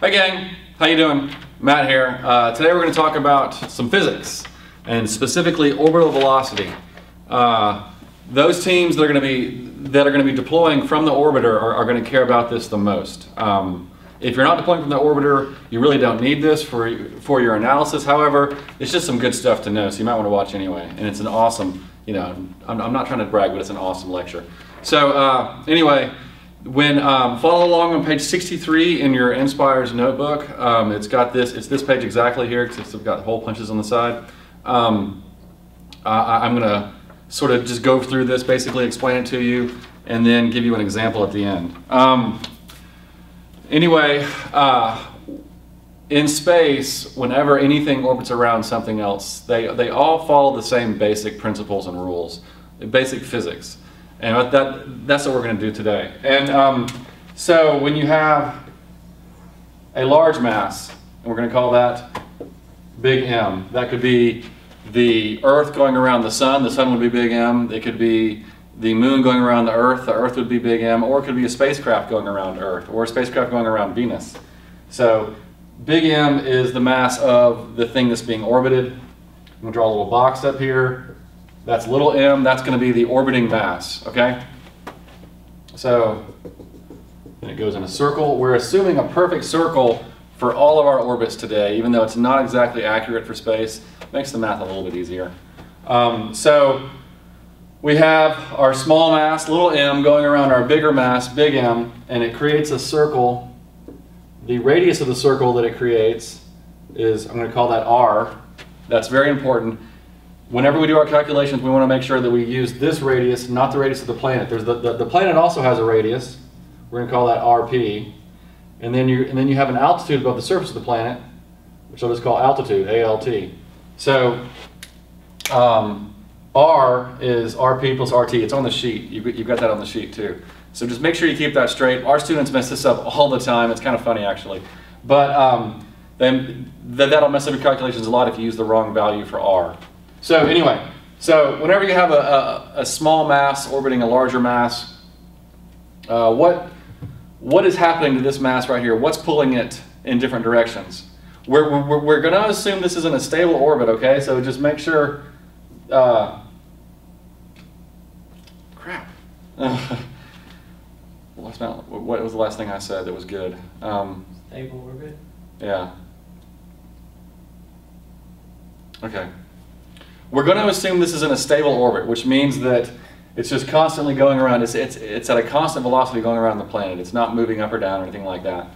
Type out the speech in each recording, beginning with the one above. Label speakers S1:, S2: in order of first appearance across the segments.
S1: Hi gang, how you doing? Matt here. Today we're going to talk about some physics and specifically orbital velocity. Those teams that are going to be deploying from the orbiter are going to care about this the most. If you're not deploying from the orbiter, you really don't need this for your analysis. However, it's just some good stuff to know, so you might want to watch anyway. And it's an awesome, I'm not trying to brag, but it's an awesome lecture. So anyway. Follow along on page 63 in your InSPIRESS notebook. It's this page exactly here because it's got hole punches on the side. I'm going to sort of just go through this, basically explain it to you, and then give you an example at the end. In space, whenever anything orbits around something else, they all follow the same basic principles and rules, basic physics. And that's what we're going to do today. And so when you have a large mass, and we're going to call that big M, that could be the Earth going around the sun would be big M. It could be the moon going around the Earth would be big M, or it could be a spacecraft going around Earth, or a spacecraft going around Venus. So big M is the mass of the thing that's being orbited. I'm going to draw a little box up here. That's little m, that's going to be the orbiting mass, okay? So, then it goes in a circle. We're assuming a perfect circle for all of our orbits today, even though it's not exactly accurate for space. Makes the math a little bit easier. So, we have our small mass, little m, going around our bigger mass, big M, and it creates a circle. The radius of the circle that it creates is, I'm going to call that r. That's very important. Whenever we do our calculations, we want to make sure that we use this radius, not the radius of the planet. The planet also has a radius. We're going to call that RP. And then you have an altitude above the surface of the planet, which I'll just call altitude, ALT. So R is RP plus RT. It's on the sheet. You've got that on the sheet too. So just make sure you keep that straight. Our students mess this up all the time. It's kind of funny actually. But then that'll mess up your calculations a lot if you use the wrong value for R. So anyway, whenever you have a small mass orbiting a larger mass, what is happening to this mass right here? What's pulling it in different directions? We're going to assume this is in a stable orbit, okay? So just make sure. Crap. What was the last thing I said that was good?
S2: Stable orbit?
S1: Yeah. Okay. We're going to assume this is in a stable orbit, which means that it's just constantly going around. It's at a constant velocity going around the planet. It's not moving up or down or anything like that.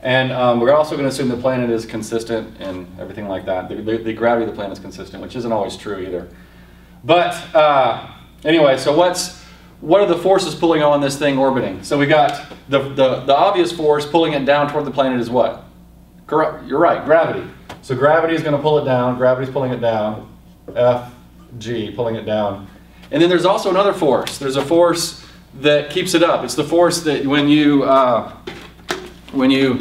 S1: And we're also going to assume the planet is consistent and everything like that. The gravity of the planet is consistent, which isn't always true either. But anyway, so what are the forces pulling on this thing orbiting? So we got the obvious force pulling it down toward the planet is what? You're right, gravity. So gravity is going to pull it down. Gravity's pulling it down. Fg, pulling it down. And then there's also another force. There's a force that keeps it up. It's the force that when you have when you're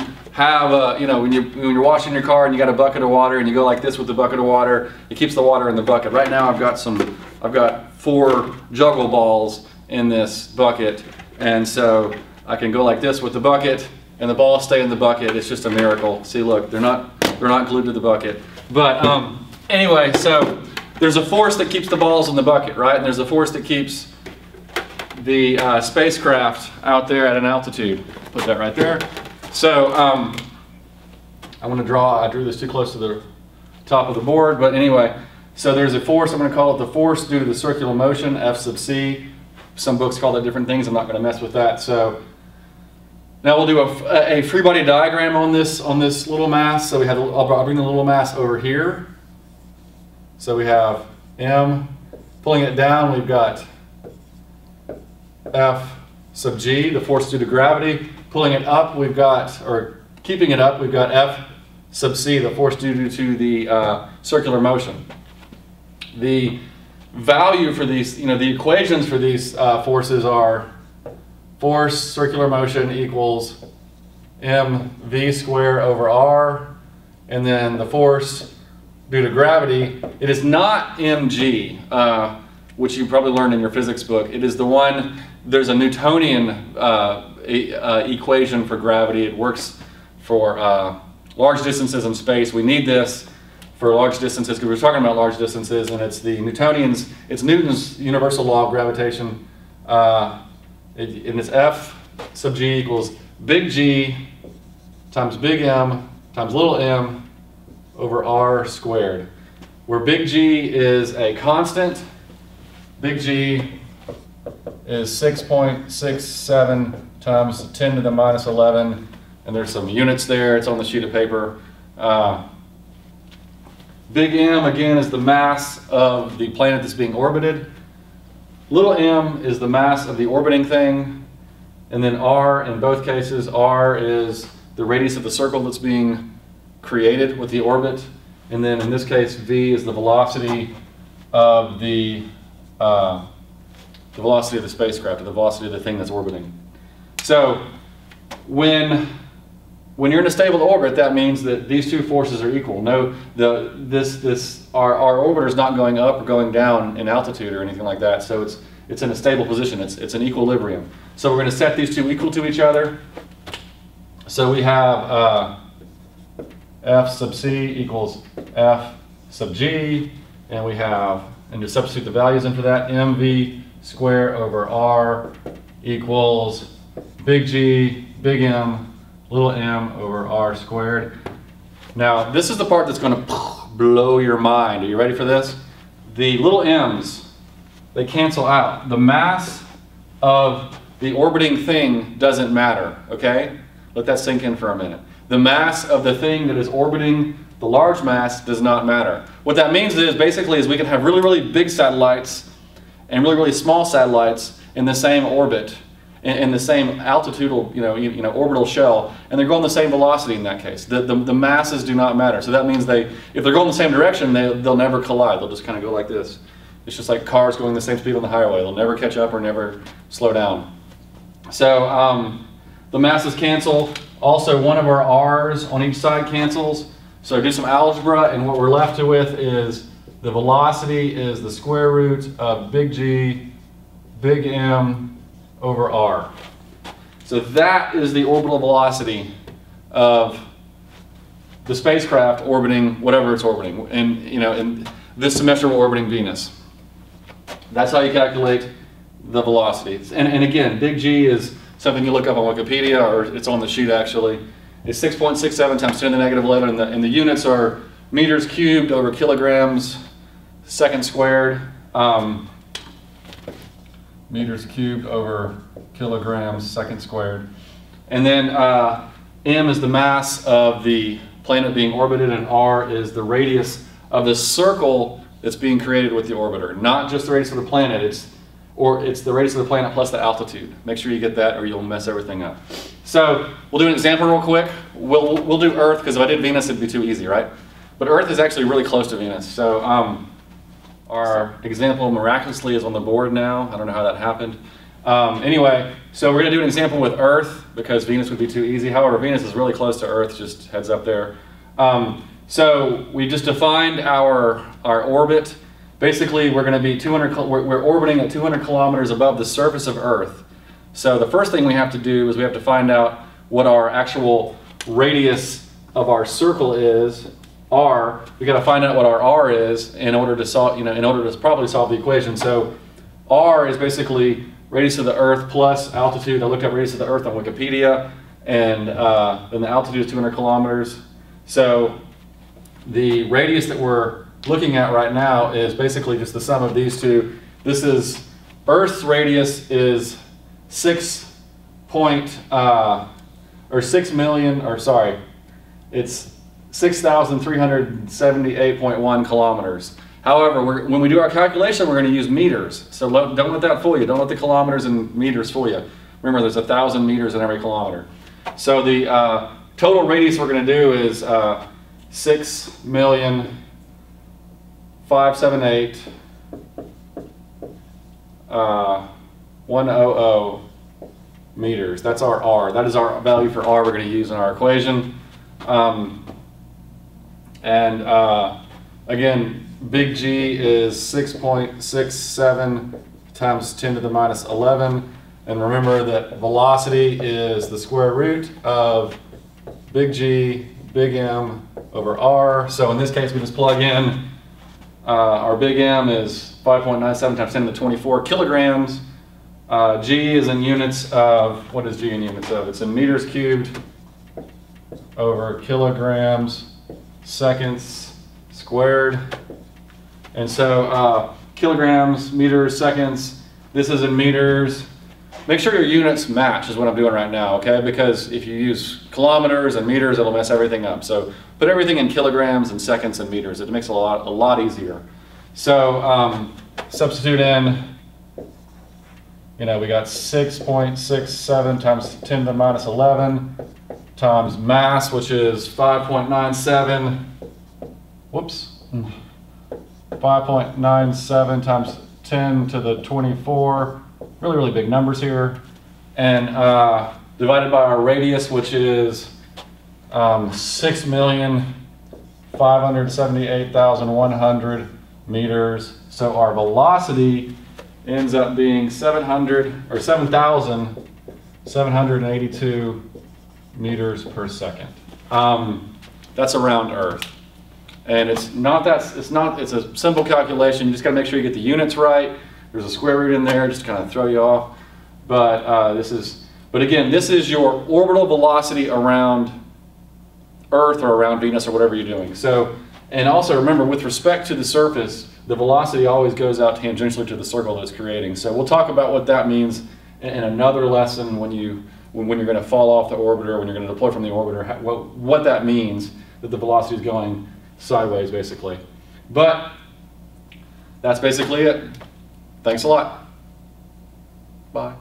S1: washing your car and you got a bucket of water and you go like this with the bucket of water, it keeps the water in the bucket. Right now I've got 4 juggle balls in this bucket, and so I can go like this with the bucket and the balls stay in the bucket. It's just a miracle. See, look, they're not glued to the bucket. But anyway, so there's a force that keeps the balls in the bucket, right? And there's a force that keeps the spacecraft out there at an altitude. Put that right there. So I drew this too close to the top of the board, but anyway, so there's a force. I'm going to call it the force due to the circular motion, F sub c. Some books call it different things. I'm not going to mess with that. So now we'll do a free body diagram on this little mass. So I'll bring the little mass over here. So we have M, pulling it down, we've got F sub g, the force due to gravity. Pulling it up, keeping it up, we've got F sub c, the force due to the circular motion. The value for these, the equations for these forces are force circular motion equals mv squared over r, and then the force due to gravity, it is not mg, which you probably learned in your physics book. It is the one, there's a Newtonian equation for gravity. It works for large distances in space. We need this for large distances because we're talking about large distances, and it's the Newtonians, it's Newton's universal law of gravitation, and it's F sub g equals big G times big M times little m over r squared, where big G is a constant. Big G is 6.67 times 10 to the minus 11, and there's some units there, it's on the sheet of paper. Big M, again, is the mass of the planet that's being orbited. Little m is the mass of the orbiting thing, and then r, in both cases, r is the radius of the circle that's being created with the orbit, and then in this case, v is the velocity of the spacecraft, or the velocity of the thing that's orbiting. So when you're in a stable orbit, that means that these two forces are equal. No, our orbiter is not going up or going down in altitude or anything like that. So it's in a stable position. It's an equilibrium. So we're going to set these two equal to each other. So we have F sub c equals F sub g, and we have, and to substitute the values in for that, mv squared over r equals big G, big M, little m over r squared. Now, this is the part that's going to blow your mind. Are you ready for this? The little m's, they cancel out. The mass of the orbiting thing doesn't matter, okay? Let that sink in for a minute. The mass of the thing that is orbiting the large mass does not matter. What that means is, basically, is we can have really, really big satellites and really, really small satellites in the same orbit, in the same altitudinal, orbital shell, and they're going the same velocity in that case. The masses do not matter. So that means if they're going the same direction, they'll never collide. They'll just kind of go like this. It's just like cars going the same speed on the highway. They'll never catch up or never slow down. So the masses cancel. Also, one of our r's on each side cancels. So do some algebra, and what we're left with is the velocity is the square root of big G, big M over r. So that is the orbital velocity of the spacecraft orbiting whatever it's orbiting. And in this semester we're orbiting Venus. That's how you calculate the velocities. And again, big G is something you look up on Wikipedia, or it's on the sheet actually. It's 6.67 times 10 to the negative 11, and the units are meters cubed over kilograms second squared. Meters cubed over kilograms second squared. And then m is the mass of the planet being orbited, and r is the radius of the circle that's being created with the orbiter. Not just the radius of the planet, it's the radius of the planet plus the altitude. Make sure you get that, or you'll mess everything up. So we'll do an example real quick. We'll do Earth, because if I did Venus, it'd be too easy, right? But Earth is actually really close to Venus. So our example miraculously is on the board now. I don't know how that happened. Anyway, so we're going to do an example with Earth, because Venus would be too easy. However, Venus is really close to Earth, just heads up there. So we just defined our orbit. Basically, we're going to be we're orbiting at 200 kilometers above the surface of Earth. So the first thing we have to do is we have to find out what our actual radius of our circle is, r. We got to find out what our r is in order to solve, in order to probably solve the equation. So r is basically radius of the Earth plus altitude. I looked up radius of the Earth on Wikipedia, and then the altitude is 200 kilometers. So the radius that we're looking at right now is basically just the sum of these two. This is Earth's radius is 6 million, or sorry, it's 6,378.1 kilometers. However, when we do our calculation, we're going to use meters. So don't let that fool you. Don't let the kilometers and meters fool you. Remember, there's 1,000 meters in every kilometer. So the total radius we're going to do is 6,578,100 meters. That's our r. That is our value for r we're going to use in our equation. Again, big G is 6.67 times 10 to the minus 11. And remember that velocity is the square root of big G, big M over R. So in this case, we just plug in our big M is 5.97 times 10 to the 24 kilograms. G is in units of, what is G in units of? It's in meters cubed over kilograms, seconds squared. And so kilograms, meters, seconds, this is in meters. Make sure your units match is what I'm doing right now, okay? Because if you use kilometers and meters, it'll mess everything up. So put everything in kilograms and seconds and meters. It makes it a lot easier. So substitute in, you know, we got 6.67 times 10 to the minus 11 times mass, which is 5.97, whoops, 5.97 times 10 to the 24, really big numbers here, and divided by our radius, which is 6,578,100 meters. So our velocity ends up being 7,782 meters per second. That's around Earth. And it's a simple calculation. You just gotta make sure you get the units right. There's a square root in there, just to kind of throw you off. But again, this is your orbital velocity around Earth or around Venus or whatever you're doing. So, and also remember, with respect to the surface, the velocity always goes out tangentially to the circle that it's creating. So we'll talk about what that means in another lesson when you're going to fall off the orbiter, when you're going to deploy from the orbiter, what that means, that the velocity is going sideways, basically. But that's basically it. Thanks a lot. Bye.